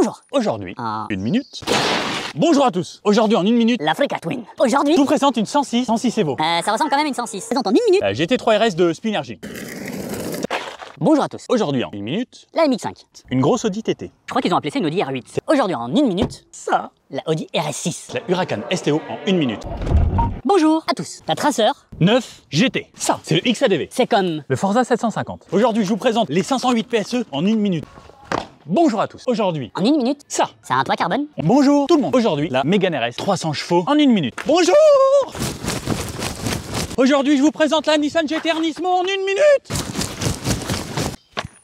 Bonjour. Aujourd'hui, 1 minute. Bonjour à tous. Aujourd'hui en 1 minute, L'Africa Twin. Aujourd'hui, je vous présente une 106 Evo. ça ressemble quand même à une 106. Présente en 1 minute. La GT3 RS de Spinergy. Bonjour à tous. Aujourd'hui en 1 minute, La MX5. une grosse Audi TT. Je crois qu'ils ont appelé ça une Audi R8. Aujourd'hui en 1 minute, Ça, la Audi RS6. la Huracan STO en 1 minute. Bonjour à tous. La Tracer, 9 GT. Ça, c'est le XADV. c'est comme... Le Forza 750. Aujourd'hui, je vous présente les 508 PSE en 1 minute. Bonjour à tous. Aujourd'hui, En 1 minute, ça. ça a un toit carbone. Bonjour tout le monde. Aujourd'hui, la Mégane RS 300 chevaux en 1 minute. Bonjour. Aujourd'hui, je vous présente la Nissan GT-R Nismo en 1 minute.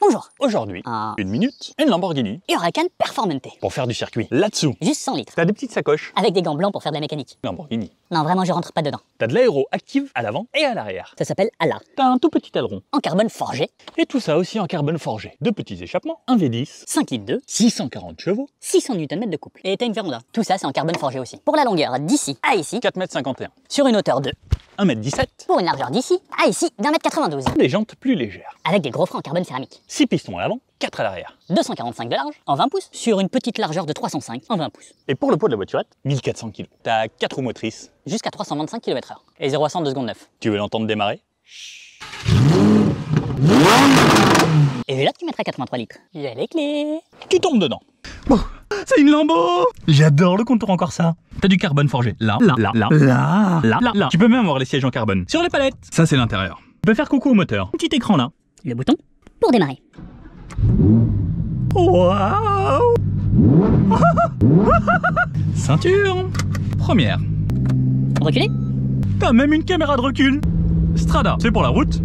Bonjour. Aujourd'hui, Un 1 minute, une Lamborghini Huracan Performante. pour faire du circuit. Là-dessous, Juste 100 litres. t'as des petites sacoches. Avec des gants blancs pour faire de la mécanique. Lamborghini. Non, vraiment, je rentre pas dedans. T'as de l'aéro active à l'avant et à l'arrière. Ça s'appelle ALA. T'as un tout petit aileron. En carbone forgé. Et tout ça aussi en carbone forgé. Deux petits échappements, un V10, 5 litres d'eau. 640 chevaux, 600 Nm de couple. Et t'as une Véranda. Tout ça, c'est en carbone forgé aussi. Pour la longueur d'ici à ici, 4,51 m. sur une hauteur de... 1,17 m. Pour une largeur d'ici à ici, d'1,92 m. Des jantes plus légères. Avec des gros freins en carbone céramique. 6 pistons à l'avant, 4 à l'arrière. 245 de large en 20 pouces sur une petite largeur de 305 en 20 pouces. Et pour le poids de la voiturette, 1400 kg. T'as 4 roues motrices. Jusqu'à 325 km/h. Et 0 à 100 2 secondes 9. Tu veux l'entendre démarrer? Et là, tu mettras 83 litres. J'ai les clés. Tu tombes dedans. Bon, c'est une Lambo. J'adore le contour en Corsa. T'as du carbone forgé. Là. Tu peux même avoir les sièges en carbone. Sur les palettes. Ça, c'est l'intérieur. Tu peux faire coucou au moteur. Un petit écran là. Le bouton pour démarrer. Waouh. Ceinture. Première. Reculer. T'as même une caméra de recul. Strada, c'est pour la route.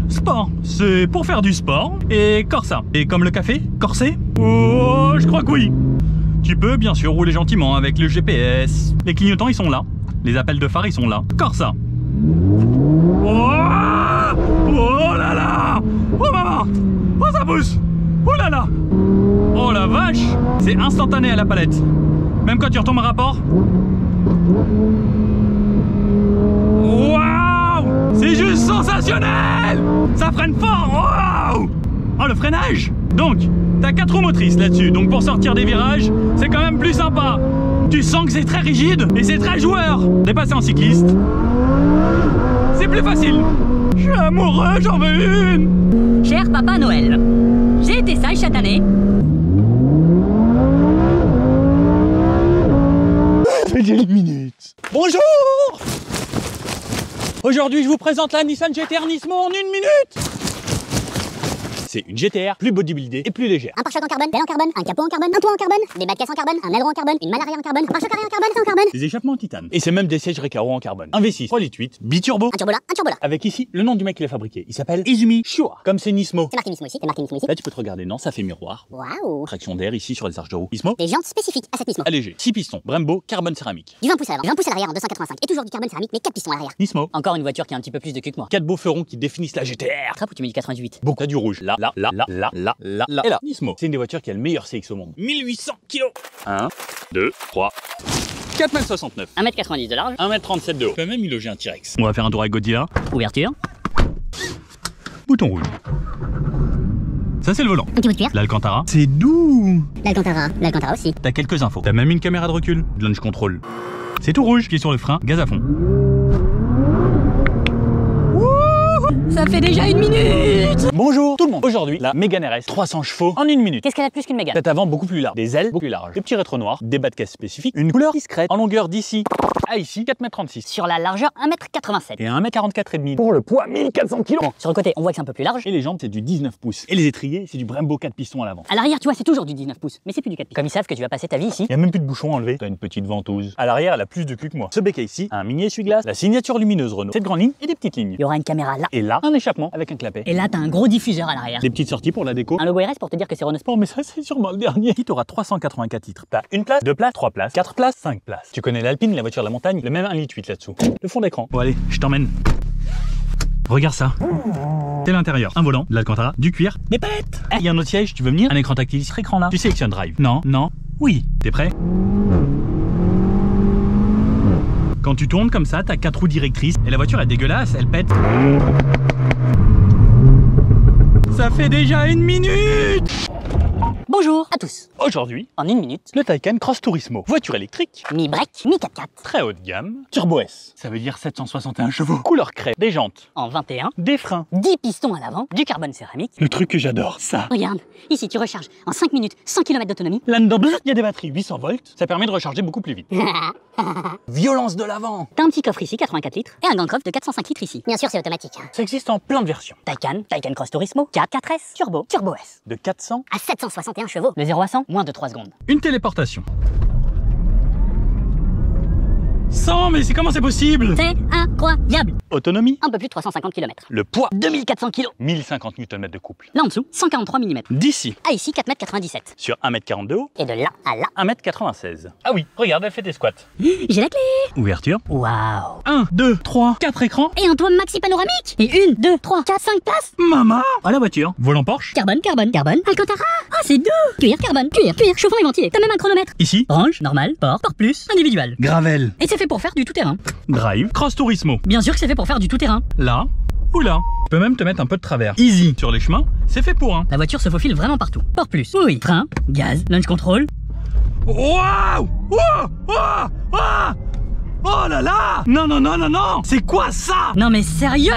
Sport, c'est pour faire du sport. Et Corsa, et comme le café, corsé? Oh, je crois que oui. Tu peux bien sûr rouler gentiment avec le GPS. Les clignotants, ils sont là. Les appels de phare, ils sont là. Corsa. Oh, oh là là. Oh maman. Oh ça pousse. Oh là là. Oh la vache. C'est instantané à la palette. Même quand tu retombes à rapport. Waouh! C'est juste sensationnel! Ça freine fort! Waouh! Oh, le freinage! Donc, t'as 4 roues motrices là-dessus, donc pour sortir des virages, c'est quand même plus sympa. Tu sens que c'est très rigide et c'est très joueur. Dépasser en cycliste, c'est plus facile. Je suis amoureux, j'en veux une! Cher Papa Noël, j'ai été sage cette année. J'ai une minute. Bonjour! Aujourd'hui, je vous présente la Nissan GT-R Nismo en 1 minute. C'est une GT-R plus bodybuildée et plus légère. Un pare-choc en carbone, pelle en carbone, un capot en carbone, un toit en carbone, des bas de caisse en carbone, un aileron en carbone, une malle arrière en carbone, un pare-choc arrière en carbone, c'est en carbone. Des échappements en titane. Et c'est même des sièges Recaro en carbone. Un V6, 3,8 litres, biturbo. Un turbo là, un turbo là. Avec ici le nom du mec qui l'a fabriqué. Il s'appelle Izumi Shua. Comme c'est Nismo. C'est marqué Nismo ici, c'est marqué Nismo ici. Là, tu peux te regarder. Non, ça fait miroir. Waouh. Traction d'air ici sur les arches de roue. Nismo. Des jantes spécifiques à cette Nismo. Allégé. 6 pistons. Brembo, carbone céramique. Du 20 pouces à l'avant, 20 pouces à l'arrière en 285 et toujours du carbone céramique mais 4 pistons à l'arrière. Nismo. Encore une voiture qui a un petit peu plus de cul que moi. 4 beaux ferons qui définissent la GT-R. Trappe où tu mets du 98. Beaucoup. T'as du rouge. Là. Et là. Nismo. C'est une des voitures qui a le meilleur CX au monde. 1800 kg. 1, 2, 3. 4,69 m. 1m90 de large. 1,37 m de haut. Tu peux même y loger un T-Rex. On va faire un tour avec Godzilla. Ouverture. Bouton rouge. Ça, c'est le volant. Un petit bout de cuir. L'Alcantara. C'est doux. L'Alcantara aussi. T'as quelques infos. T'as même une caméra de recul. De launch control. C'est tout rouge. Pied sur le frein. Gaz à fond. Ça fait déjà 1 minute. Bonjour tout le monde. Aujourd'hui, la Mégane RS 300 chevaux en 1 minute. Qu'est-ce qu'elle a de plus qu'une Mégane? Tête avant beaucoup plus large, des ailes beaucoup plus larges, des petits rétros noirs, des bas de caisse spécifiques, une couleur discrète, en longueur d'ici à ici, 4,36 m. Sur la largeur 1m87. Et 1,44 m. Pour le poids, 1400 kg. Bon, sur le côté, on voit que c'est un peu plus large. Et les jambes, c'est du 19 pouces. Et les étriers, c'est du Brembo 4 pistons à l'avant. À l'arrière, tu vois, c'est toujours du 19 pouces, mais c'est plus du 4 pistons. Comme ils savent que tu vas passer ta vie ici. Il y a même plus de bouchon enlevé. T'as une petite ventouse. À l'arrière, elle a plus de cul que moi. Ce béquet ici, un mini essuie-glace, la signature lumineuse Renault, cette grande ligne et des petites lignes. Il y aura une caméra là. Et là, un échappement avec un clapet. Et là, t'as un gros diffuseur à l'arrière. Des petites sorties pour la déco. Un logo RS pour te dire que c'est Renault Sport. Oh, mais ça, c'est sûrement le dernier. Qui t'aura 384 titres. T'as une place, 2 places, 3 places, 4 places, 5 places. Tu connais l'Alpine, la voiture de la montagne, le même 1,8 litre là-dessous. Le fond d'écran. Bon, allez, je t'emmène. Regarde ça. C'est l'intérieur. Un volant, de l'Alcantara, du cuir, des palettes. Il y a un autre siège, tu veux venir? Un écran tactile, cet écran là. Tu sélectionnes drive. Non, oui. T'es prêt? Quand tu tournes comme ça, t'as 4 roues directrices et la voiture est dégueulasse, elle pète. Ça fait déjà 1 minute. Bonjour à tous. Aujourd'hui, En 1 minute, le Taycan Cross Turismo. Voiture électrique, mi-break, mi-4x4. très haut de gamme, Turbo S. Ça veut dire 761 chevaux. Couleur craie, des jantes, En 21, des freins. 10 pistons à l'avant, du carbone céramique. Le truc que j'adore, ça. Regarde, ici tu recharges en 5 minutes, 100 km d'autonomie. Là-dedans, il y a des batteries 800 volts. Ça permet de recharger beaucoup plus vite. Violence de l'avant. T'as un petit coffre ici, 84 litres, et un grand coffre de 405 litres ici. Bien sûr, c'est automatique. Ça existe en plein de versions. Taycan Cross Turismo, 4S, Turbo, Turbo S. De 400 À 761 chevaux. Le 0 à 100, moins de 3 secondes. Une téléportation. 100, mais comment c'est possible? C'est incroyable. Autonomie. Un peu plus de 350 km. Le poids. 2400 kg. 1050 Nm de couple. Là en dessous, 143 mm. D'ici, Ah ici, 4,97 m. sur 1m40 de haut, Et de là à là, 1m96. Ah oui, regarde, elle fait des squats. j'ai la clé. Ouverture. Waouh. 1, 2, 3, 4 écrans. Et un toit maxi panoramique. Et 1, 2, 3, 4, 5 places. Maman. À la voiture. Volant Porsche. Carbone, carbone, carbone. Alcantara. Ah, c'est doux. Cuir, carbone, cuir, cuir. Chauffant et ventilé. T'as même un chronomètre. Ici, Range, normal, port plus, individuel. gravel. Et c'est fait pour faire du tout-terrain. Drive. Cross Turismo. Bien sûr que c'est fait pour faire du tout-terrain. Là ou là. Tu peux même te mettre un peu de travers. Easy. Sur les chemins, c'est fait pour un. La voiture se faufile vraiment partout. Port plus, oui, frein, gaz, launch control. Waouh! Waouh! Waouh! Waouh! Oh là là! Non, non, non, non, non! C'est quoi ça? Non mais sérieux?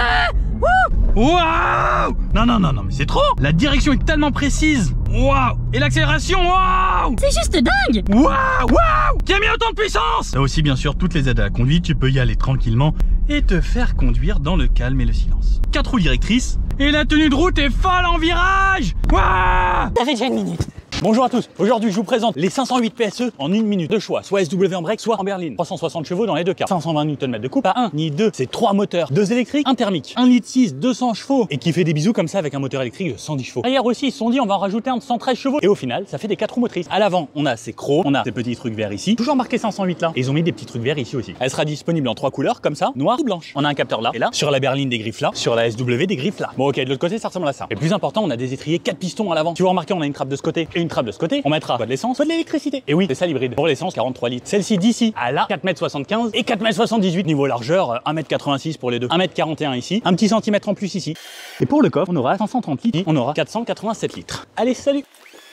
Waouh! Non, non, non, non, mais c'est trop! La direction est tellement précise! Waouh! Et l'accélération, waouh! C'est juste dingue. Waouh! Waouh! Qui a mis autant de puissance? T'as aussi bien sûr toutes les aides à la conduite, tu peux y aller tranquillement et te faire conduire dans le calme et le silence. 4 roues directrices et la tenue de route est folle en virage! Waouh! Ça fait déjà 1 minute. Bonjour à tous, aujourd'hui je vous présente les 508 PSE en 1 minute de choix, soit SW en break, soit en berline. 360 chevaux dans les deux cas, 520 Nm de coupe, pas 1 ni 2, c'est 3 moteurs, 2 électriques, 1 thermique, 1,6 litre, 200 chevaux, et qui fait des bisous comme ça avec un moteur électrique de 110 chevaux. D'ailleurs aussi ils se sont dit on va en rajouter un de 113 chevaux, et au final ça fait des 4 roues motrices. À l'avant on a ces crocs, on a ces petits trucs verts ici, toujours marqué 508 là, et ils ont mis des petits trucs verts ici aussi. Elle sera disponible en 3 couleurs comme ça, noire ou blanche. On a un capteur là, et là, sur la berline des griffes là, sur la SW des griffes là. Bon ok, de l'autre côté ça ressemble à ça. Et plus important, on a des étriers 4 pistons à l'avant. Tu vas remarquer on a une trappe de ce côté et une trappe de ce côté. On mettra soit de l'essence, soit de l'électricité. Et oui, c'est ça l'hybride. Pour l'essence, 43 litres. Celle-ci d'ici à là, 4,75 m et 4,78 m. Niveau largeur, 1,86 m pour les deux. 1,41 m ici, un petit centimètre en plus ici. Et pour le coffre, on aura 530 litres, on aura 487 litres. Allez, salut!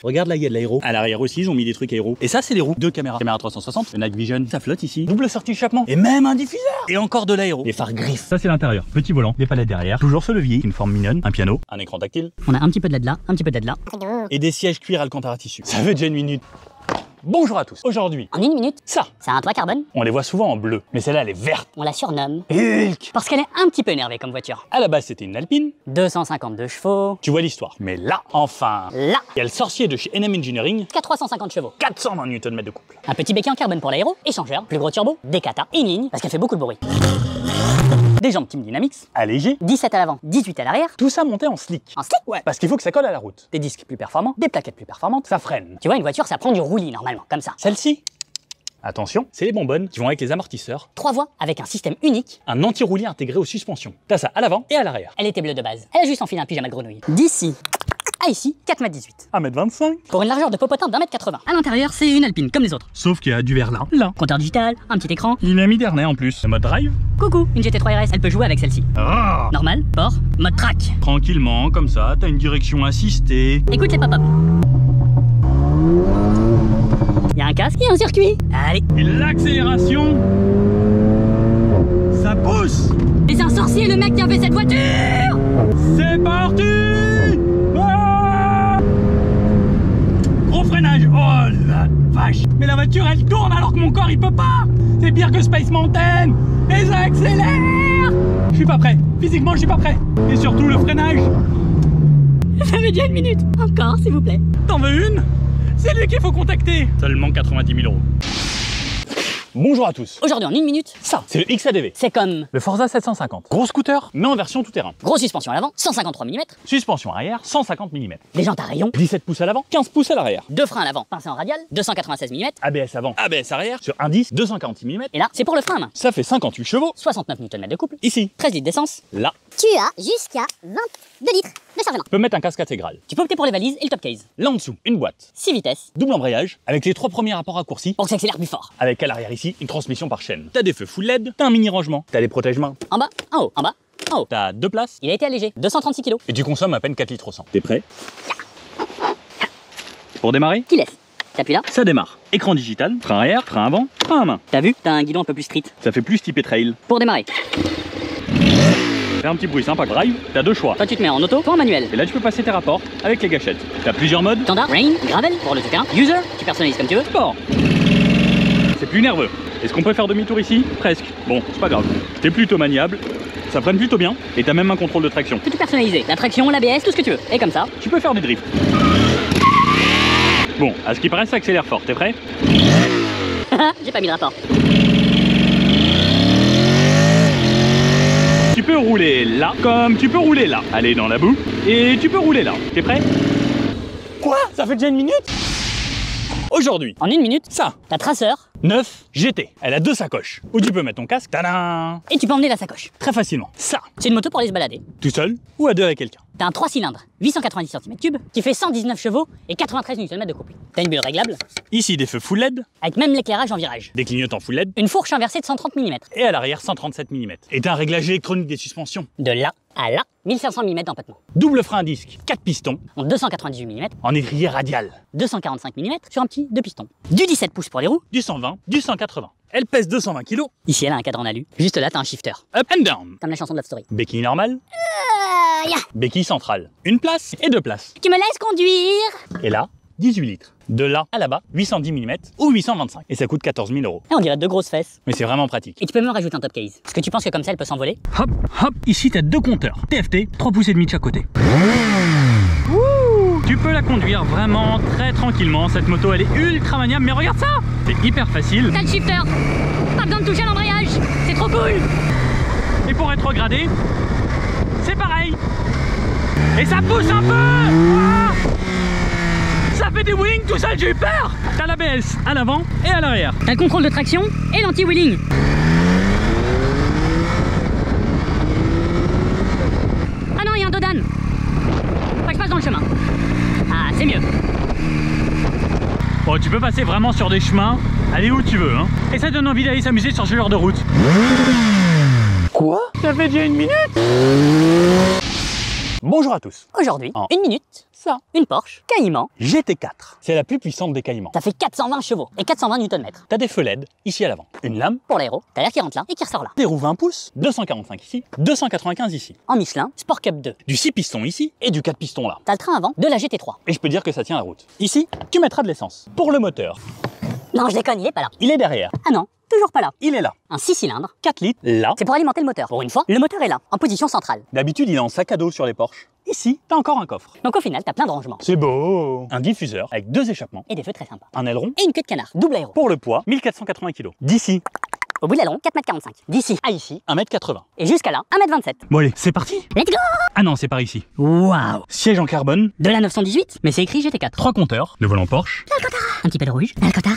Regarde là, il y a de l'aéro. À l'arrière aussi, ils ont mis des trucs aéro. Et ça, c'est les roues. 2 caméras. Caméra 360, le Night Vision, ça flotte ici. Double sortie échappement. Et même un diffuseur. Et encore de l'aéro. Les phares griffes. Ça, c'est l'intérieur. Petit volant, des palettes derrière. Toujours ce levier, une forme mignonne, un piano, un écran tactile. On a un petit peu d'aide là, un petit peu d'aide là. Et des sièges cuir Alcantara tissu. Ça fait déjà 1 minute. Bonjour à tous. Aujourd'hui, En 1 minute, ça, c'est un toit carbone. on les voit souvent en bleu. Mais celle-là, elle est verte. On la surnomme Hulk. parce qu'elle est un petit peu énervée comme voiture. À la base, c'était une Alpine. 252 chevaux. Tu vois l'histoire. Mais là, enfin, Là, il y a le sorcier de chez NM Engineering. qu'à 350 chevaux. 420 Nm de couple. Un petit béquet en carbone pour l'aéro, échangeur, plus gros turbo, des kata, une ligne, parce qu'elle fait beaucoup de bruit. Des jantes Team Dynamics, Allégé. 17 à l'avant, 18 à l'arrière. Tout ça monté en slick. En slick, Ouais, parce qu'il faut que ça colle à la route. des disques plus performants, des plaquettes plus performantes. Ça freine. Tu vois, une voiture, ça prend du roulis normalement, comme ça. Celle-ci, attention, c'est les bonbonnes qui vont avec les amortisseurs. 3 voies avec un système unique. Un anti-roulis intégré aux suspensions. T'as ça à l'avant et à l'arrière. Elle était bleue de base. Elle a juste enfilé un pyjama de grenouille. D'ici à ici, 4,18 m. 1,25 m. Pour une largeur de popotin d'1,80 m. À l'intérieur, c'est une Alpine, comme les autres. Sauf qu'il y a du verre là. Là. Compteur digital, un petit écran. Il a mis dernier en plus. Le mode drive. Coucou, une GT3 RS, elle peut jouer avec celle-ci. Ah. Normal, port, mode track. Tranquillement, comme ça, t'as une direction assistée. Écoute les pop-up. Il y a un casque et un circuit. Allez. Et l'accélération, ça pousse. Et c'est un sorcier le mec qui a fait cette voiture. C'est parti. Ah. Gros freinage. Oh la vache. Mais la voiture elle tourne alors que mon corps il peut pas. C'est pire que Space Mountain. Et ça accélère. Je suis pas prêt. Physiquement je suis pas prêt. Et surtout le freinage. Ça fait déjà 1 minute. Encore, s'il vous plaît. T'en veux une? C'est lui qu'il faut contacter. Seulement 90 000 €. Bonjour à tous. Aujourd'hui, en 1 minute, Ça, c'est le XADV. c'est comme Le Forza 750. Gros scooter, mais en version tout-terrain. grosse suspension à l'avant, 153 mm, Suspension arrière, 150 mm. des jantes à rayons, 17 pouces à l'avant, 15 pouces à l'arrière. 2 freins à l'avant, pincé en radial, 296 mm, ABS avant, ABS arrière, sur indice, 246 mm. et là, c'est pour le frein à main. Ça fait 58 chevaux. 69 Nm de couple, Ici, 13 litres d'essence. là. Tu as jusqu'à 22 litres de chargement. On peut mettre un casque intégral. Tu peux opter pour les valises et le top case. Là en dessous, une boîte. 6 vitesses, Double embrayage, avec les 3 premiers rapports raccourcis. pour que ça accélère plus fort. Avec à l'arrière ici, une transmission par chaîne. T'as des feux full LED, t'as un mini rangement, t'as les protège-mains. En bas, en haut, en bas, en haut. T'as 2 places. Il a été allégé, 236 kg. Et tu consommes à peine 4 litres au 100. T'es prêt? Pour démarrer, Qui laisse? T'appuies là. ça démarre. Écran digital, frein arrière, frein avant, frein à main. T'as vu? T'as un guidon un peu plus street. Ça fait plus typé trail. Pour démarrer, Fait un petit bruit sympa. Drive, t'as deux choix. toi tu te mets en auto, toi en manuel. Et là tu peux passer tes rapports avec les gâchettes. T'as plusieurs modes. Standard, rain, gravel pour le tout-terrain. User, tu personnalises comme tu veux. Sport. C'est plus nerveux. Est-ce qu'on peut faire demi-tour ici? Presque. Bon, c'est pas grave. T'es plutôt maniable. Ça freine plutôt bien. Et t'as même un contrôle de traction. Tu peux tout personnaliser. La traction, l'ABS, tout ce que tu veux. Et comme ça. Tu peux faire des drifts. Bon, à ce qui paraît, ça accélère fort. T'es prêt? J'ai pas mis de rapport. Tu peux rouler là, comme tu peux rouler là. Aller dans la boue. Et tu peux rouler là. T'es prêt? Quoi? Ça fait déjà une minute? Aujourd'hui, En 1 minute, ça, t'as traceur 9 GT. Elle a deux sacoches. Où tu peux mettre ton casque. Tadam! et tu peux emmener la sacoche. Très facilement. Ça, C'est une moto pour aller se balader. tout seul ou à deux avec quelqu'un. T'as un 3 cylindres, 890 cm3, qui fait 119 chevaux et 93 Nm de couple. T'as une bulle réglable, Ici, des feux full LED, avec même l'éclairage en virage. des clignotants full LED. Une fourche inversée de 130 mm. Et à l'arrière 137 mm. Et t'as un réglage électronique des suspensions. De là à là, 1500 mm d'empattement. Double frein à disque, 4 pistons, En 298 mm, en étrier radial. 245 mm sur un petit 2 pistons. Du 17 pouces pour les roues. Du 120, du 180. Elle pèse 220 kg. Ici, elle a un cadre en alu. Juste là, t'as un shifter. Up and down. Comme la chanson de Love Story. Béquille normale, béquille centrale. Une place et deux places. Tu me laisses conduire? Et là, 18 litres. De là à là-bas, 810 mm ou 825. Et ça coûte 14 000 €. Et on dirait deux grosses fesses. Mais c'est vraiment pratique. Et tu peux même rajouter un top case. Est-ce que tu penses que comme ça, elle peut s'envoler? Hop, hop, ici t'as deux compteurs. TFT, 3 pouces et demi de chaque côté. Tu peux la conduire vraiment très tranquillement. Cette moto, elle est ultra maniable. Mais regarde ça, c'est hyper facile. T'as le shifter. Pas besoin de toucher à l'embrayage. C'est trop cool. Et pour rétrograder, c'est pareil. Et ça pousse un peu. Ah, ça fait des wheelings tout seul, j'ai eu peur. T'as l'ABS à l'avant et à l'arrière. T'as le contrôle de traction et l'anti-wheeling. Ah non, il y a un dodan. Faut que je passe dans le chemin. Ah, c'est mieux. Bon, tu peux passer vraiment sur des chemins, aller où tu veux, hein. Et ça donne envie d'aller s'amuser sur ce genre de route. Quoi? Ça fait déjà 1 minute? Bonjour à tous. Aujourd'hui, En 1 minute, Ça, une Porsche Cayman. GT4. C'est la plus puissante des Caïmans. Ça fait 420 chevaux et 420 Nm. T'as des feux LED ici à l'avant. Une lame, Pour l'aéro, t'as l'air qui rentre là et qui ressort là. des roues 20 pouces, 245 ici, 295 ici. En Michelin, Sport Cup 2. Du 6 pistons ici et du 4 pistons là. T'as le train avant de la GT3. Et je peux dire que ça tient la route. Ici, tu mettras de l'essence. Pour le moteur, Non, je déconne, il est pas là. il est derrière. Ah non, toujours pas là. Il est là. Un 6 cylindres. 4 litres, là. C'est pour alimenter le moteur. Pour une fois, le moteur est là, en position centrale. D'habitude, il est en sac à dos sur les Porsche. Ici, t'as encore un coffre. Donc au final, t'as plein de rangements. C'est beau. Un diffuseur avec 2 échappements, Et des feux très sympas. un aileron. Et une queue de canard, double aéro. Pour le poids, 1480 kg. D'ici, Au bout de l'aileron, 4,45 m. D'ici à ici, 1m80. et jusqu'à là, 1,27 m. Bon allez, c'est parti. Let's go! Ah non, c'est par ici. Waouh! Siège en carbone, De la 918, mais c'est écrit GT4. 3 compteurs, le volant Porsche. Un petit pelle rouge. Alcantara.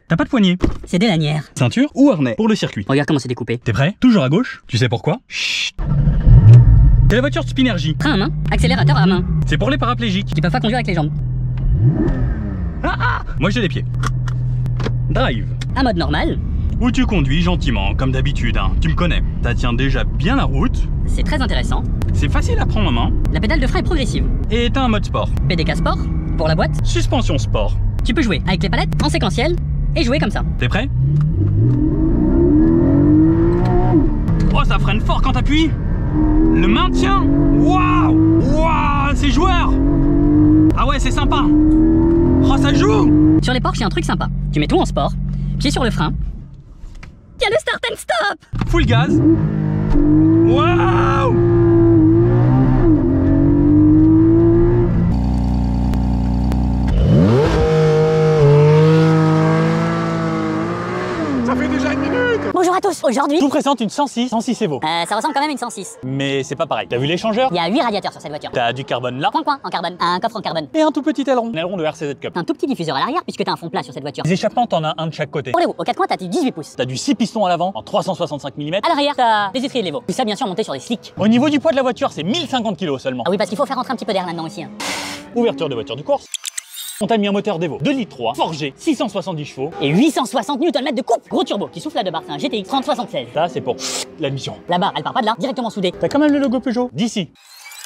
T'as pas de poignée. C'est des lanières. Ceinture ou harnais pour le circuit. Regarde comment c'est découpé. T'es prêt? Toujours à gauche. Tu sais pourquoi? Chut. C'est la voiture de Spinergie. Frein à main, accélérateur à main. C'est pour les paraplégiques. Qui peuvent pas conduire avec les jambes. Moi j'ai les pieds. Drive. Un mode normal, Où tu conduis gentiment, comme d'habitude, hein. Tu me connais. Ça tient déjà bien la route. c'est très intéressant. C'est facile à prendre en main. La pédale de frein est progressive. Et t'as un mode sport. PDK Sport, pour la boîte. Suspension sport. Tu peux jouer avec les palettes en séquentiel et jouer comme ça. T'es prêt? Oh, ça freine fort quand t'appuies. Le maintien. Waouh. Waouh, c'est joueur. Ah ouais, c'est sympa. Oh, ça joue. Sur les Porsche, il y a un truc sympa. Tu mets tout en sport, pied sur le frein. Il y a le start and stop. Full gaz. Waouh. Ça fait déjà 1 minute. Bonjour à tous. Aujourd'hui, Je vous présente une 106. 106 Evo. ça ressemble quand même à une 106. Mais c'est pas pareil. T'as vu l'échangeur? Il y a 8 radiateurs sur cette voiture. T'as du carbone là. Coin en carbone, un coffre en carbone. Et un tout petit aileron. Un aileron de RCZ Cup. Un tout petit diffuseur à l'arrière puisque t'as un fond plat sur cette voiture. Les échappements, t'en as un de chaque côté. Pour les roues, aux 4 coins, t'as du 18 pouces. T'as du 6 pistons à l'avant en 365 mm. À l'arrière, t'as des étriers de Levo. Tout ça, bien sûr, monté sur des slicks. Au niveau du poids de la voiture, c'est 1050 kg seulement. Ah oui, parce qu'il faut faire rentrer un petit peu d'air là-dedans aussi. Hein. Ouverture de voiture de course. On t'a mis un moteur d'Evo 2,3 litres, forgé, 670 chevaux. Et 860 Nm de couple. Gros turbo qui souffle à deux barres. C'est un GTX 3076. Ça, c'est pour la mission. La barre, elle part pas de là, directement soudée. T'as quand même le logo Peugeot d'ici.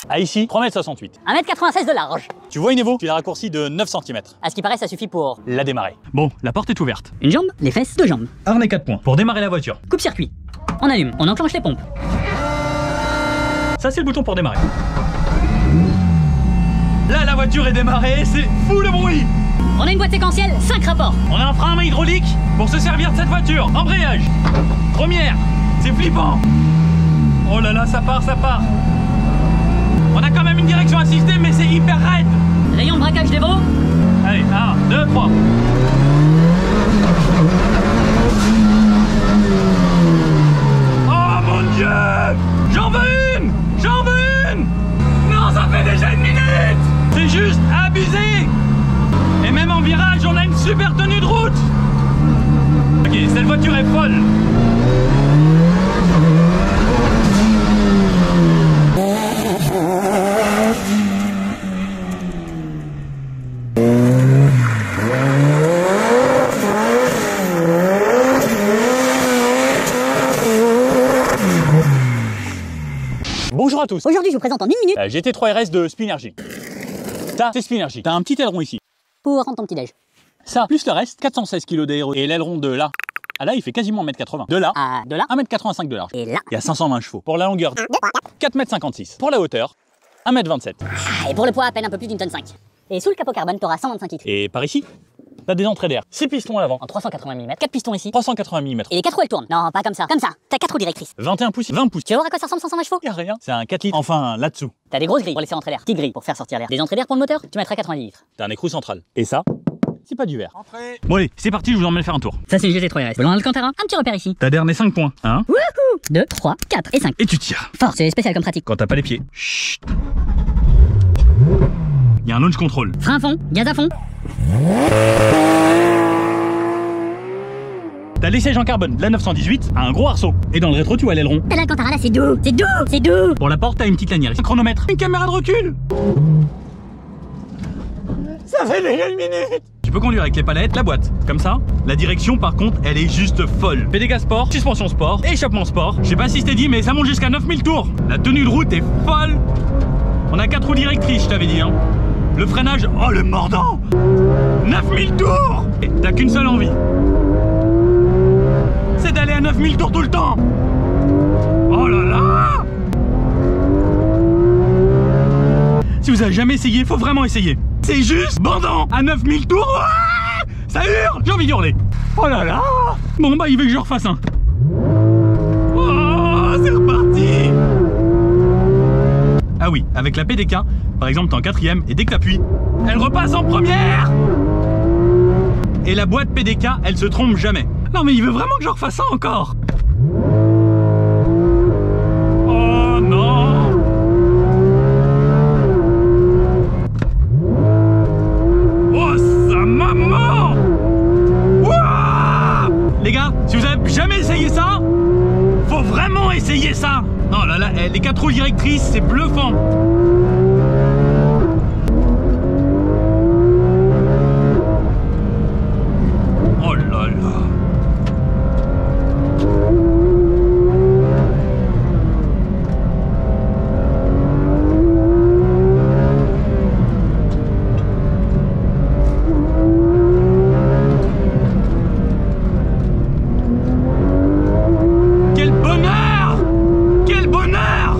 Ah ici, 3,68 m. 1,96 m de large. Tu vois une Evo? Tu l'as raccourci de 9 cm. À ce qui paraît, ça suffit pour La démarrer. Bon, la porte est ouverte. une jambe, les fesses, deux jambes. Harnais 4 points. Pour démarrer la voiture. Coupe-circuit. On allume, on enclenche les pompes. Ça c'est le bouton pour démarrer. Là la voiture est démarrée, c'est fou le bruit. On a une boîte séquentielle, 5 rapports. On a un frein à main hydraulique pour se servir de cette voiture. Embrayage. Première. C'est flippant. Oh là là, ça part, ça part. On a quand même une direction assistée, mais c'est hyper raide. Rayon de braquage des veaux. Allez, 1, 2, 3. Oh mon Dieu! J'en veux une! J'en veux une! Non, ça fait déjà 1 minute! C'est juste abusé! Et même en virage, on a une super tenue de route! Ok, cette voiture est folle! Bonjour à tous. Aujourd'hui, je vous présente en 1 minute La GT3 RS de Spinergy. Ça, c'est Spinergy. T'as un petit aileron ici. pour rendre ton petit déj. Ça, plus le reste, 416 kg d'aéro. Et l'aileron de là à là, il fait quasiment 1,80 m. De là À de là 1,85 m de large. et là. Il y a 520 chevaux. Pour la longueur, 4,56 m. Pour la hauteur, 1,27 m. Et pour le poids, à peine un peu plus d'une tonne 5. Et sous le capot carbone, t'auras 125 litres. Et par ici, t'as des entrées d'air. 6 pistons à l'avant. En 380 mm, 4 pistons ici. 380 mm. Et les 4 roues, elles tournent. Non, pas comme ça. Comme ça. T'as 4 roues directrices. 21 pouces, 20 pouces. Tu vas voir à quoi ça ressemble 520 chevaux? Y a rien. C'est un 4 litres. Enfin, là-dessous. T'as des grosses grilles pour laisser entrer l'air. Petites grilles pour faire sortir l'air. Des entrées d'air pour le moteur, tu mettras 90 litres. T'as un écrou central. Et ça, c'est pas du verre. Bon allez, c'est parti, je vous emmène faire un tour. Ça, c'est une GT3 RS. Volant Alcantara, un petit repère ici. T'as dernier 5 points, hein? 2, 3, 4 et 5. Et tu tires. Fort, c'est spécial comme pratique. Quand t'as pas les pieds. Chut. Il y a un launch control. Frein à fond, gaz à fond. T'as les sièges en carbone de la 918 à un gros arceau. Et dans le rétro, tu vois l'aileron. Et l'Alcantara, là, c'est doux. C'est doux. C'est doux. Pour la porte, t'as une petite lanière. Un chronomètre. Une caméra de recul. Ça fait déjà 1 minute. Tu peux conduire avec les palettes, la boîte, comme ça. La direction, par contre, elle est juste folle. PDG sport, suspension sport, échappement sport. Je sais pas si je t'ai dit, mais ça monte jusqu'à 9000 tours. La tenue de route est folle. On a 4 roues directrices, je t'avais dit, hein. Le freinage, oh le mordant. 9000 tours. Et t'as qu'une seule envie. C'est d'aller à 9000 tours tout le temps. Oh là là. Si vous avez jamais essayé, faut vraiment essayer. C'est juste bandant. À 9000 tours, ah, ça hurle. J'ai envie d'hurler. Oh là là. Bon bah il veut que je refasse un. Oh, c'est reparti. Ah oui, avec la PDK, par exemple t'es en 4ème et dès que t'appuies, elle repasse en première. Et la boîte PDK, elle se trompe jamais. Non mais il veut vraiment que je refasse ça encore. Oh non. Oh sa maman. Ouah. Les gars, si vous avez jamais essayé ça, faut vraiment essayer ça. Oh là là, les 4 roues directrices, c'est bluffant. Oh là là. Quel bonheur! Quel bonheur!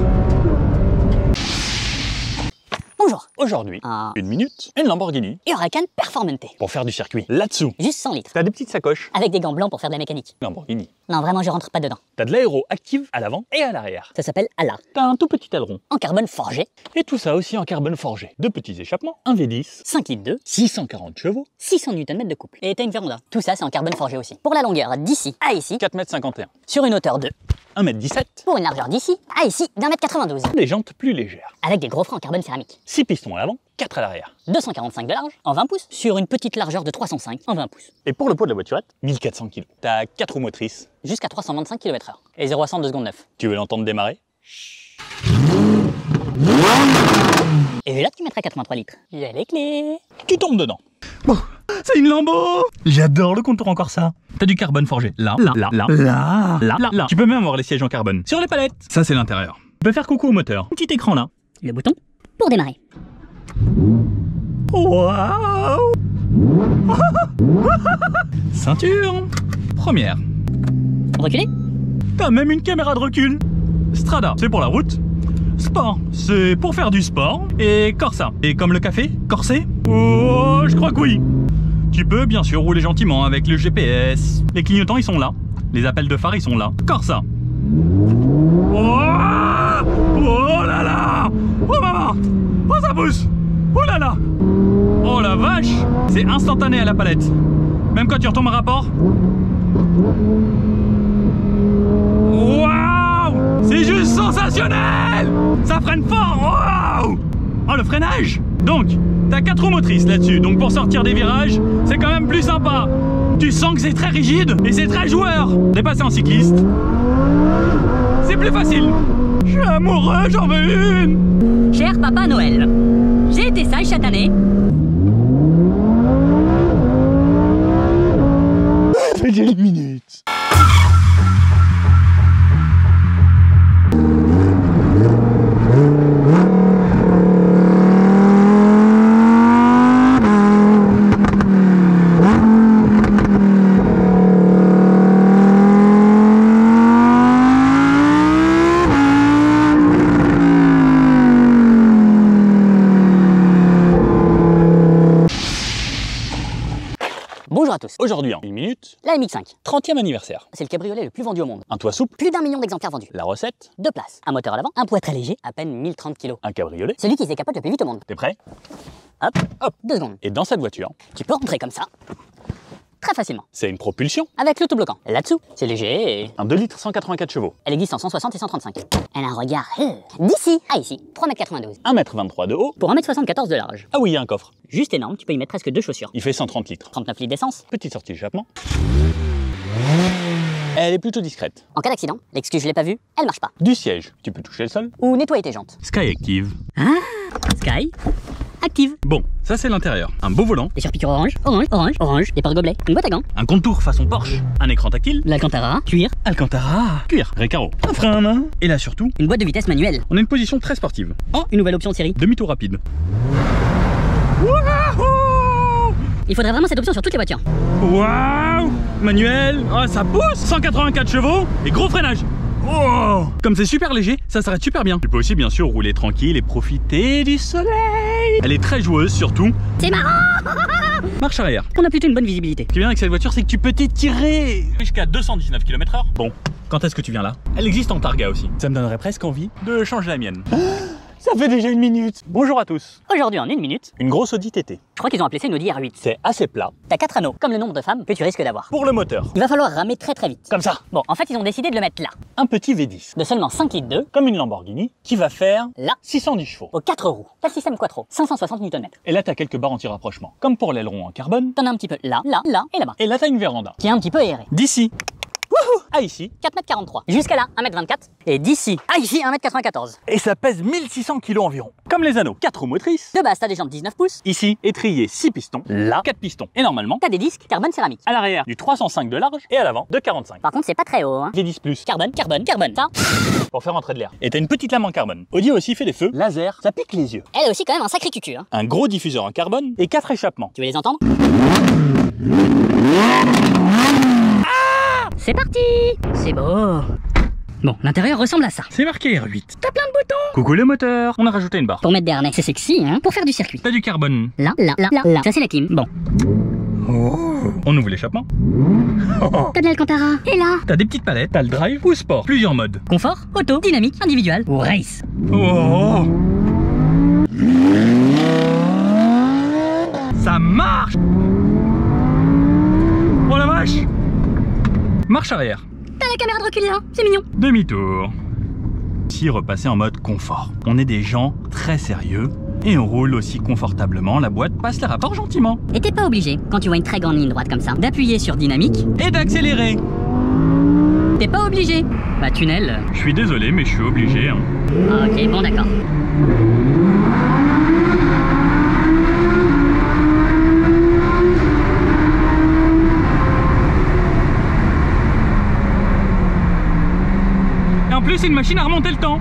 Bonjour. Aujourd'hui, Un 1 minute, une Lamborghini Huracan Performante. pour faire du circuit. Là-dessous, Juste 100 litres. t'as des petites sacoches. Avec des gants blancs pour faire de la mécanique. Lamborghini. Non, vraiment, je rentre pas dedans. T'as de l'aéro active à l'avant et à l'arrière. Ça s'appelle ALA. T'as un tout petit aileron. En carbone forgé. Et tout ça aussi en carbone forgé. 2 petits échappements, un V10, 5 litres 2. 640 chevaux, 600 Nm de couple. Et t'as une Véranda. Tout ça, c'est en carbone forgé aussi. Pour la longueur d'ici à ici, 4,51 m, sur une hauteur de. 1,17 m, Pour une largeur d'ici à ici, d'1,92 m. des jantes plus légères. Avec des gros freins en carbone céramique. 6 pistons à l'avant, 4 à l'arrière. 245 de large en 20 pouces sur une petite largeur de 305 en 20 pouces. Et pour le poids de la voiturette, 1400 kg. T'as 4 roues motrices. Jusqu'à 325 km/h. Et 0 à 100 2 secondes 9. Tu veux l'entendre démarrer? Et là, tu mettras 83 litres. J'ai les clés. Tu tombes dedans. Bon, c'est une Lambo. J'adore le contour en Corsa. T'as du carbone forgé. Là, là. Tu peux même avoir les sièges en carbone. Sur les palettes. Ça, c'est l'intérieur. Tu peux faire coucou au moteur. Petit écran là. le bouton pour démarrer. Waouh. Ceinture. Première. Reculez. T'as même une caméra de recul. Strada, c'est pour la route. Sport, c'est pour faire du sport. Et Corsa, et comme le café, corsé. Oh, je crois que oui. Tu peux bien sûr rouler gentiment avec le GPS. Les clignotants, ils sont là. Les appels de phare, ils sont là. Corsa. Oh, oh là là. Oh maman. Oh ça pousse. Oh là là. Oh la vache. C'est instantané à la palette. Même quand tu retombes un rapport. Waouh. C'est juste sensationnel. Ça freine fort. Waouh. Oh le freinage. Donc, t'as 4 roues motrices là-dessus. Donc pour sortir des virages, c'est quand même plus sympa. Tu sens que c'est très rigide et c'est très joueur. Dépasser en cycliste, c'est plus facile. Je suis amoureux, j'en veux une. Cher Papa Noël, j'ai été sage cette année. Ça fait 10 minutes. Bonjour à tous. Aujourd'hui en 1 minute, La MX-5, 30e anniversaire. c'est le cabriolet le plus vendu au monde. Un toit souple, Plus d'1 million d'exemplaires vendus. la recette, 2 places, un moteur à l'avant, un poids très léger, à peine 1030 kg. un cabriolet. Celui qui se décapote le plus vite au monde. T'es prêt? Hop, Hop. 2 secondes. Et dans cette voiture, Tu peux rentrer comme ça, très facilement, c'est une propulsion. avec l'autobloquant. Là-dessous, c'est léger et... Un 2 litres 184 chevaux. Elle existe en 160 et 135. Elle a un regard d'ici à ici, 3,92 m. 1,23 m de haut. Pour 1,74 m de large. Ah oui, il y a un coffre. Juste énorme, tu peux y mettre presque 2 chaussures. Il fait 130 litres. 39 litres d'essence. Petite sortie d'échappement. Elle est plutôt discrète. En cas d'accident, l'excuse je l'ai pas vue, elle marche pas. Du siège, tu peux toucher le sol. Ou nettoyer tes jantes. Sky Active. Sky, active. Bon, ça c'est l'intérieur. Un beau volant, Des surpiqûres orange, orange, orange, orange, des porte-gobelets, une boîte à gants, un contour façon Porsche, un écran tactile, de l'Alcantara, cuir, Alcantara, cuir, Recaro, un frein à main. Et là surtout, une boîte de vitesse manuelle. on a une position très sportive. Oh, une nouvelle option de série. Demi-tour rapide. Il faudrait vraiment cette option sur toutes les voitures. Waouh! Manuel, oh, ça pousse! 184 chevaux et gros freinage. Oh! Comme c'est super léger, ça s'arrête super bien. Tu peux aussi bien sûr rouler tranquille et profiter du soleil. Elle est très joueuse surtout. C'est marrant. Marche arrière. On a plutôt une bonne visibilité. Ce qui est bien avec cette voiture, c'est que tu peux t'étirer jusqu'à 219 km/h. Bon, quand est-ce que tu viens là? Elle existe en Targa aussi. Ça me donnerait presque envie de changer la mienne. Ça fait déjà 1 minute. Bonjour à tous. Aujourd'hui en 1 minute, Une grosse Audi TT. je crois qu'ils ont appelé ça une Audi R8. C'est assez plat. T'as 4 anneaux, comme le nombre de femmes que tu risques d'avoir. Pour le moteur, Il va falloir ramer très très vite. comme ça. Bon, en fait, ils ont décidé de le mettre là, Un petit V10, de seulement 5 litres 2, comme une Lamborghini, qui va faire là, 610 chevaux. aux 4 roues. T'as le système Quattro, 560 Nm. Et là, t'as quelques barres anti-rapprochement, comme pour l'aileron en carbone. T'en as un petit peu là, là, là et là-bas, Et là, t'as une véranda. qui est un petit peu aéré. D'ici, wouhou, à ici, 4,43 m. Jusqu'à là, 1,24 m. Et d'ici à ici, 1,94 m. et ça pèse 1600 kg environ. Comme les anneaux, 4 roues motrices. De base, t'as des jantes 19 pouces. Ici, étrier 6 pistons. Là, 4 pistons. Et normalement, T'as des disques carbone céramique. à l'arrière, du 305 de large et à l'avant, de 45. Par contre, c'est pas très haut, hein. V10 plus, Carbone, carbone, carbone. Ça, pour faire entrer de l'air. Et t'as une petite lame en carbone. Audi aussi fait des feux laser, ça pique les yeux. elle a aussi quand même un sacré cucu, hein. Un gros diffuseur en carbone et 4 échappements. Tu veux les entendre? C'est parti. C'est beau. Bon, l'intérieur ressemble à ça. C'est marqué R8. T'as plein de boutons. Coucou le moteur. On a rajouté une barre. Pour mettre des harnais, c'est sexy, hein. Pour faire du circuit. T'as du carbone. Là, là, là, là, là. Ça, c'est la clim. Bon. On ouvre l'échappement. T'as de l'Alcantara. Et là? T'as des petites palettes. T'as le drive ou sport. Plusieurs modes. Confort, auto, dynamique, individuel ou race. Oh. Ça marche. Oh la vache. Marche arrière. T'as la caméra de recul là. C'est mignon. Demi-tour. Ici, repasser en mode confort. On est des gens très sérieux et on roule aussi confortablement. La boîte passe les rapports gentiment. Et t'es pas obligé, quand tu vois une très grande ligne droite comme ça, d'appuyer sur dynamique. Et d'accélérer. T'es pas obligé. Bah, tunnel. Je suis désolé, mais je suis obligé. Hein. Ok, bon, d'accord. Et en plus, c'est une machine à remonter le temps.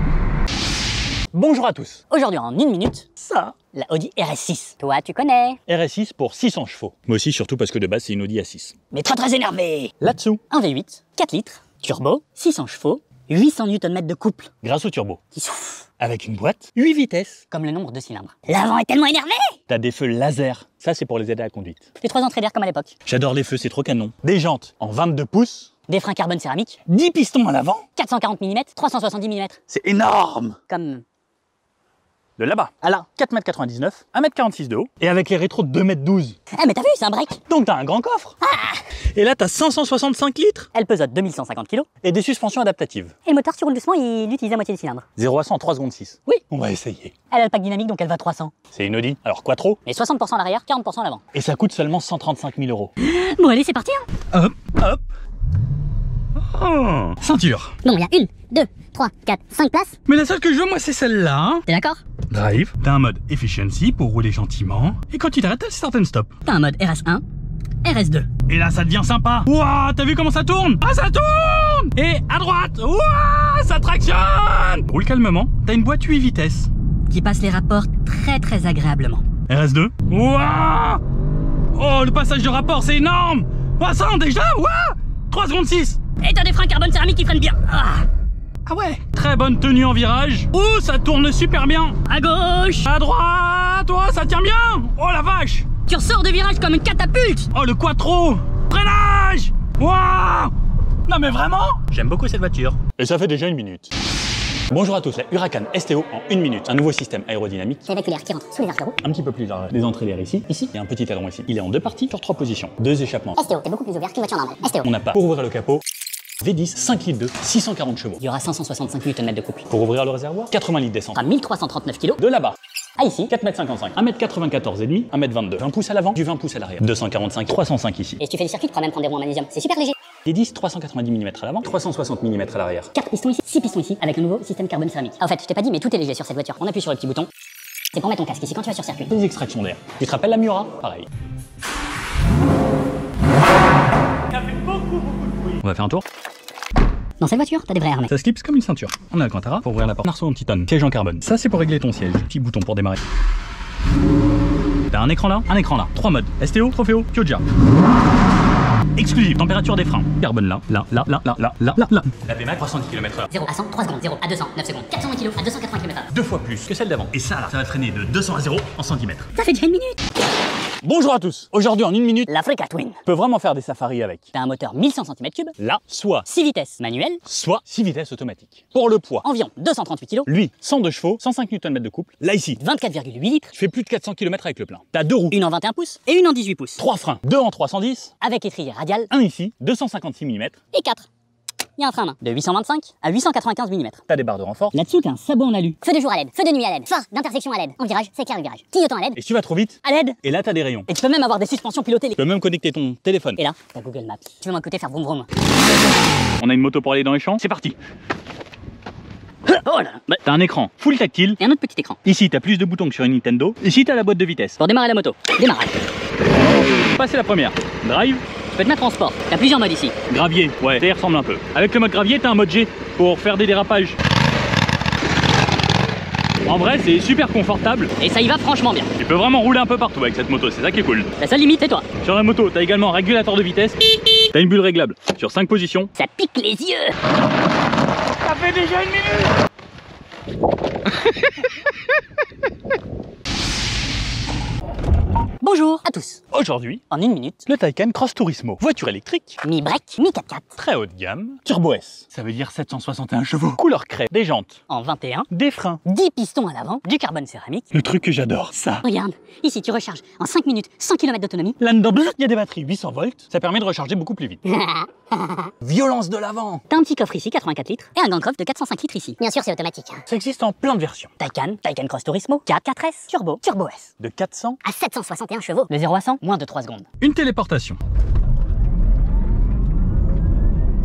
Bonjour à tous. Aujourd'hui en 1 minute, Ça, la Audi RS6. Toi, tu connais. RS6 pour 600 chevaux. Moi aussi, surtout parce que de base, c'est une Audi A6. Mais très énervé. Là-dessous, 1 V8, 4 litres, turbo, 600 chevaux, 800 Nm de couple, grâce au turbo, qui souffle avec une boîte, 8 vitesses. comme le nombre de cylindres. L'avant est tellement énervé. T'as des feux laser. Ça, c'est pour les aider à la conduite. Les 3 entrées d'air comme à l'époque. J'adore les feux, c'est trop canon. Des jantes en 22 pouces, Des freins carbone céramique, 10 pistons à l'avant. 440 mm, 370 mm. C'est énorme. Comme... De là-bas à là, 4,99 m, 1,46 m de haut. Et avec les rétros de 2,12 m. Eh mais t'as vu, c'est un break. Donc t'as un grand coffre. Et là, t'as 565 litres. Elle pesote 2150 kg. Et des suspensions adaptatives. Et le moteur, si tu roules doucement, il utilise la moitié des cylindres. 0 à 100 en 3 secondes 6. Oui. On va essayer. Elle a le pack dynamique, donc elle va 300. C'est une Audi. Alors quattro. Mais 60% à l'arrière, 40% à l'avant. Et ça coûte seulement 135 000 euros. Bon allez, c'est parti hein. Hop, hop. Oh. Ceinture. Bon, il y a 1, 2, 3, 4, 5 places. Mais la seule que je veux, moi, c'est celle-là. Hein. T'es d'accord? Drive. T'as un mode efficiency pour rouler gentiment. Et quand tu t'arrêtes, t'as le start and stop. T'as un mode RS1, RS2. Et là, ça devient sympa. Ouah, t'as vu comment ça tourne? Ah, ça tourne! Et à droite, ouah, ça tractionne! Roule calmement. T'as une boîte 8 vitesses. Qui passe les rapports très agréablement. RS2. Ouah! Oh, le passage de rapport, c'est énorme! Ouah, ça, déjà? Ouah! 3 secondes 6. Et t'as des freins carbone céramique qui freinent bien. Ah ouais. Très bonne tenue en virage. Oh, ça tourne super bien. À gauche. À droite, oh, ça tient bien. Oh la vache. Tu ressors de virage comme une catapulte. Oh, le quattro. Freinage. Waouh. Non mais vraiment. J'aime beaucoup cette voiture. Et ça fait déjà 1 minute. Bonjour à tous, la Huracan STO en 1 minute. Un nouveau système aérodynamique. C'est avec l'air qui rentre sous les arcs de roue. Un petit peu plus large. Des entrées d'air ici. Ici, il y a un petit aileron ici. Il est en 2 parties sur 3 positions. 2 échappements. STO, t'es beaucoup plus ouvert qu'une voiture normale. STO. On n'a pas. Pour ouvrir le capot, V10, 5 litres de 640 chevaux. Il y aura 565 Nm de couple. Pour ouvrir le réservoir, 80 litres d'essence. À 1339 kg. De là-bas. Ah ici. 4,55 m, 1,94 m et demi, 1,22 m. 20 pouces à l'avant, du 20 pouces à l'arrière. 245, 305 ici. Et si tu fais des circuits, tu pourras même prendre des roues en magnésium. C'est super léger. Des 10, 390 mm à l'avant, 360 mm à l'arrière. 4 pistons ici, 6 pistons ici, avec le nouveau système carbone céramique. Ah, en fait, je t'ai pas dit, mais tout est léger sur cette voiture. On appuie sur le petit bouton. C'est pour mettre ton casque ici quand tu vas sur circuit. Des extractions d'air. Tu te rappelles la Miura? Pareil. Ça fait beaucoup de bruit. On va faire un tour. Dans cette voiture, t'as des vrais harnais. Ça se clipse comme une ceinture. On a Alcantara pour ouvrir la porte. Arceau en titane. Siège en carbone. Ça, c'est pour régler ton siège. Petit bouton pour démarrer. T'as un écran là, 3 modes. STO, Trofeo, Chioggia. Exclusive, température des freins. Carbone là. La VMAX, 310 km/h. 0 à 100, 3 secondes. 0 à 200, 9 secondes. 420 kg à 280 km/h. 2 fois plus que celle d'avant. Et ça là, ça va freiner de 200 à 0 en centimètres. Ça fait déjà 1 minute. Bonjour à tous. Aujourd'hui en 1 minute, L'Africa Twin. on peut vraiment faire des safaris avec. T'as un moteur 1100 cm3, Là, soit 6 vitesses manuel, 6 vitesses automatiques. Pour le poids, environ 238 kg, lui, 102 chevaux, 105 Nm de couple. Là ici, 24,8 litres, tu fais plus de 400 km avec le plein. T'as 2 roues, une en 21 pouces et une en 18 pouces. 3 freins, 2 en 310, Avec étrier radial un ici, 256 mm. et 4. Il y a un frein à main de 825 à 895 mm. T'as des barres de renfort. Là-dessous, t'as un sabot en alu. Feu de jour à LED, feu de nuit à LED, phare d'intersection à LED. En virage, c'est éclaire le virage. Clignotant à LED. Et si tu vas trop vite, À l'aide. et là t'as des rayons. Et tu peux même avoir des suspensions pilotées. Tu peux même connecter ton téléphone. Et là, t'as Google Maps. Tu veux m'écouter faire vroom vroom. On a une moto pour aller dans les champs, c'est parti. Oh là là. T'as un écran full tactile. Et un autre petit écran. Ici t'as plus de boutons que sur une Nintendo. Ici t'as la boîte de vitesse. Pour démarrer la moto. Démarrage. Passer la première. Drive, Tu peux te mettre en sport. T'as plusieurs modes ici. gravier. Ouais, ça y ressemble un peu. Avec le mode gravier, t'as un mode G pour faire des dérapages. En vrai, c'est super confortable. Et ça y va franchement bien. Tu peux vraiment rouler un peu partout avec cette moto, c'est ça qui est cool. La seule limite, c'est toi. Sur la moto, t'as également un régulateur de vitesse. T'as une bulle réglable sur 5 positions. Ça pique les yeux. Ça fait déjà 1 minute. Bonjour à tous. Aujourd'hui, En 1 minute, le Taycan Cross Turismo. Voiture électrique, mi-break, mi-4x4. très haut de gamme, Turbo S. Ça veut dire 761 chevaux. Couleur craie, des jantes, En 21, des freins. 10 pistons à l'avant, du carbone céramique. Le truc que j'adore, ça. Regarde, ici tu recharges en 5 minutes, 100 km d'autonomie. Là-dedans, il y a des batteries 800 volts. Ça permet de recharger beaucoup plus vite. Violence de l'avant. T'as un petit coffre ici, 84 litres, et un grand coffre de 405 litres ici. Bien sûr, c'est automatique. Ça existe en plein de versions. Taycan Cross Turismo, 4S, Turbo, Turbo S. De 400. À 761 chevaux. De 0 à 100, moins de 3 secondes. Une téléportation.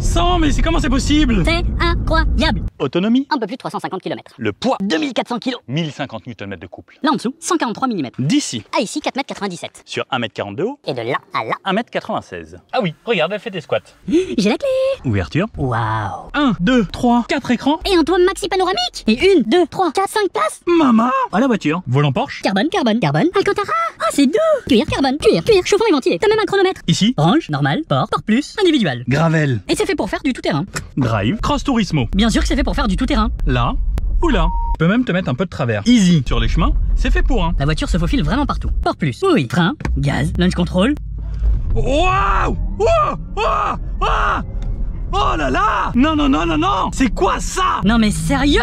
100, mais comment c'est possible? C'est incroyable. Autonomie? Un peu plus de 350 km. Le poids? 2400 kg. 1050 Nm de couple. Là en dessous, 143 mm. D'ici, Ah ici, 4,97 m. sur 1m40 de haut, Et de là à là. 1m96. Ah oui, regarde, elle fait des squats. J'ai la clé. Ouverture. Waouh. 1, 2, 3, 4 écrans. Et un toit maxi panoramique. Et 1, 2, 3, 4, 5 places. Maman! À la voiture. Volant Porsche. Carbone, carbone, carbone. Alcantara. Ah, c'est doux. Cuir, carbone, cuir, cuir, chauffant et ventilé. T'as même un chronomètre. Ici, Range, normal, port plus, individuel. gravel. Et c'est fait pour faire du tout-terrain. Drive. Cross Turismo. Bien sûr que c'est fait pour faire du tout-terrain. Là ou là. Tu peux même te mettre un peu de travers. Easy. Sur les chemins, c'est fait pour un. La voiture se faufile vraiment partout. Port plus. Oui. Frein, gaz, launch control. Waouh! Waouh! Waouh! Waouh! Oh là là! Non, non, non, non, non! C'est quoi ça? Non mais sérieux?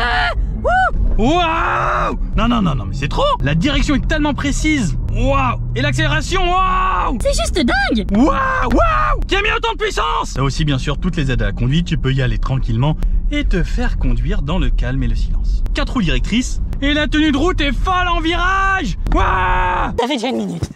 Waouh! Non, non, non, non, mais c'est trop! La direction est tellement précise! Waouh! Et l'accélération, waouh! C'est juste dingue. Waouh! Waouh! Qui a mis autant de puissance? T'as aussi bien sûr toutes les aides à la conduite, tu peux y aller tranquillement et te faire conduire dans le calme et le silence. 4 roues directrices et la tenue de route est folle en virage! Waouh! Ça fait déjà une minute.